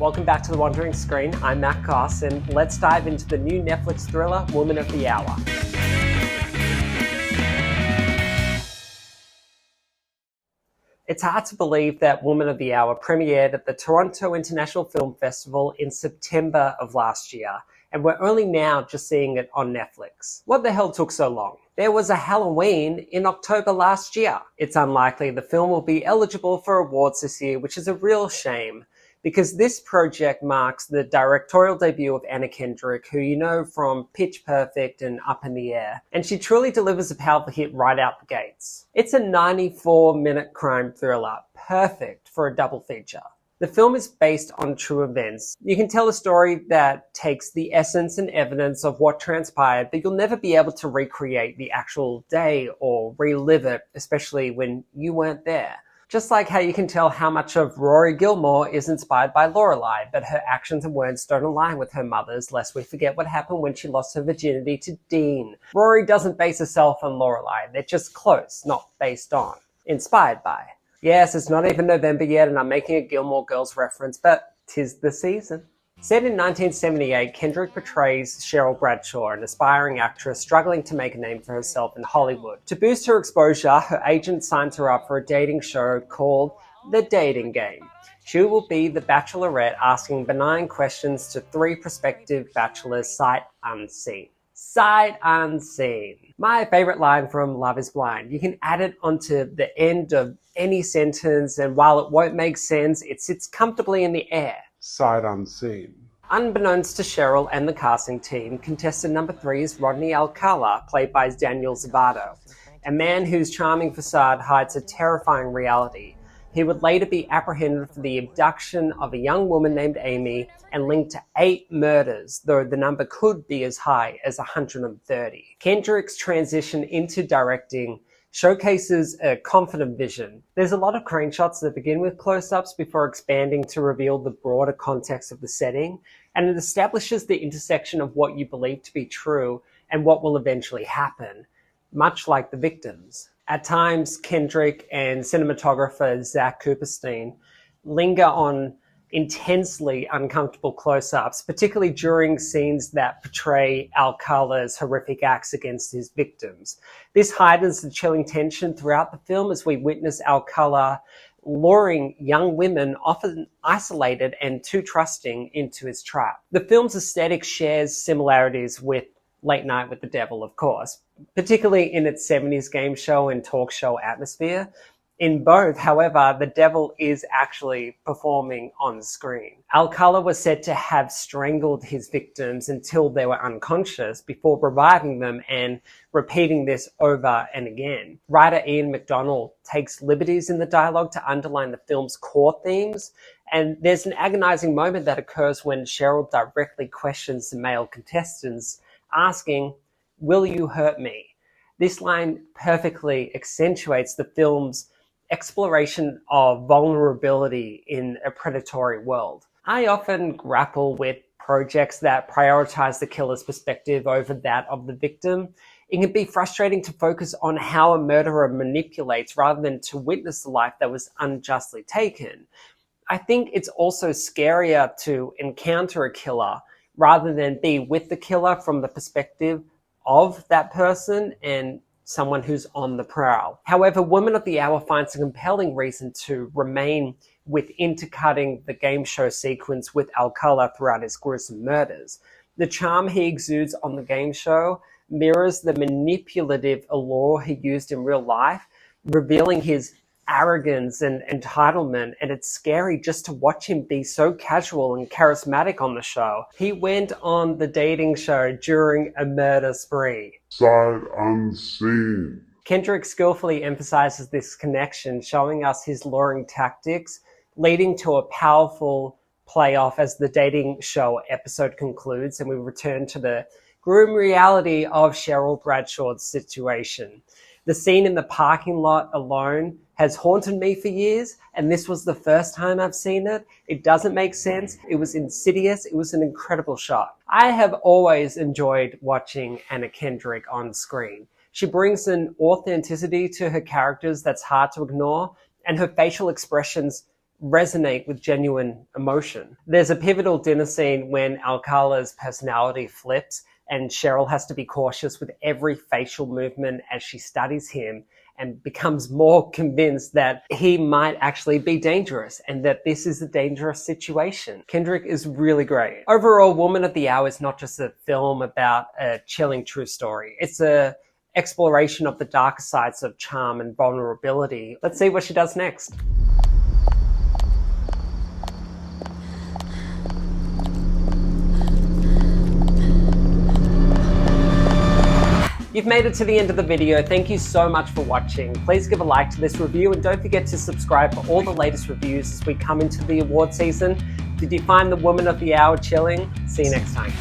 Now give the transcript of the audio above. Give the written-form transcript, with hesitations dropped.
Welcome back to The Wandering Screen. I'm Matt Goss, and let's dive into the new Netflix thriller, Woman of the Hour. It's hard to believe that Woman of the Hour premiered at the Toronto International Film Festival in September of last year, and we're only now just seeing it on Netflix. What the hell took so long? There was a Halloween in October last year. It's unlikely the film will be eligible for awards this year, which is a real shame, because this project marks the directorial debut of Anna Kendrick, who you know from Pitch Perfect and Up in the Air, and she truly delivers a powerful hit right out the gates. It's a 94-minute crime thriller, perfect for a double feature. The film is based on true events. You can tell a story that takes the essence and evidence of what transpired, but you'll never be able to recreate the actual day or relive it, especially when you weren't there. Just like how you can tell how much of Rory Gilmore is inspired by Lorelai, but her actions and words don't align with her mother's, lest we forget what happened when she lost her virginity to Dean. Rory doesn't base herself on Lorelai. They're just close, not based on. Inspired by. Yes, it's not even November yet, and I'm making a Gilmore Girls reference, but 'tis the season. Set in 1978, Kendrick portrays Cheryl Bradshaw, an aspiring actress struggling to make a name for herself in Hollywood. To boost her exposure, her agent signs her up for a dating show called The Dating Game. She will be the bachelorette asking benign questions to three prospective bachelors sight unseen. Sight unseen. My favorite line from Love is Blind. You can add it onto the end of any sentence, and while it won't make sense, it sits comfortably in the air. Sight unseen. Unbeknownst to Cheryl and the casting team, contestant number 3 is Rodney Alcala, played by Daniel Zovatto, a man whose charming facade hides a terrifying reality. He would later be apprehended for the abduction of a young woman named Amy and linked to 8 murders, though the number could be as high as 130. Kendrick's transition into directing showcases a confident vision. There's a lot of crane shots that begin with close-ups before expanding to reveal the broader context of the setting, and it establishes the intersection of what you believe to be true and what will eventually happen, much like The Victims. At times, Kendrick and cinematographer Zach Cooperstein linger on intensely uncomfortable close-ups, particularly during scenes that portray Alcala's horrific acts against his victims. This heightens the chilling tension throughout the film as we witness Alcala luring young women, often isolated and too trusting, into his trap. The film's aesthetic shares similarities with Late Night with the Devil, of course, particularly in its 70s game show and talk show atmosphere. In both, however, the devil is actually performing on screen. Alcala was said to have strangled his victims until they were unconscious before reviving them and repeating this over and again. Writer Ian McDonald takes liberties in the dialogue to underline the film's core themes, and there's an agonizing moment that occurs when Cheryl directly questions the male contestants, asking, "Will you hurt me?" This line perfectly accentuates the film's exploration of vulnerability in a predatory world. I often grapple with projects that prioritize the killer's perspective over that of the victim. It can be frustrating to focus on how a murderer manipulates rather than to witness the life that was unjustly taken. I think it's also scarier to encounter a killer rather than be with the killer from the perspective of that person and someone who's on the prowl. However, Woman of the Hour finds a compelling reason to remain with intercutting the game show sequence with Alcala throughout his gruesome murders. The charm he exudes on the game show mirrors the manipulative allure he used in real life, revealing his arrogance and entitlement, and it's scary just to watch him be so casual and charismatic on the show. He went on the dating show during a murder spree. Sight unseen. Kendrick skillfully emphasizes this connection, showing us his luring tactics, leading to a powerful playoff as the dating show episode concludes and we return to the grim reality of Cheryl Bradshaw's situation. The scene in the parking lot alone has haunted me for years, and this was the first time I've seen it. It doesn't make sense. It was insidious. It was an incredible shot. I have always enjoyed watching Anna Kendrick on screen. She brings an authenticity to her characters that's hard to ignore, and her facial expressions resonate with genuine emotion. There's a pivotal dinner scene when Alcala's personality flips and Cheryl has to be cautious with every facial movement as she studies him and becomes more convinced that he might actually be dangerous and that this is a dangerous situation. Kendrick is really great. Overall, Woman of the Hour is not just a film about a chilling true story. It's a exploration of the darker sides of charm and vulnerability. Let's see what she does next. You've made it to the end of the video. Thank you so much for watching. Please give a like to this review and don't forget to subscribe for all the latest reviews as we come into the award season. Did you find the Woman of the Hour chilling? See you next time.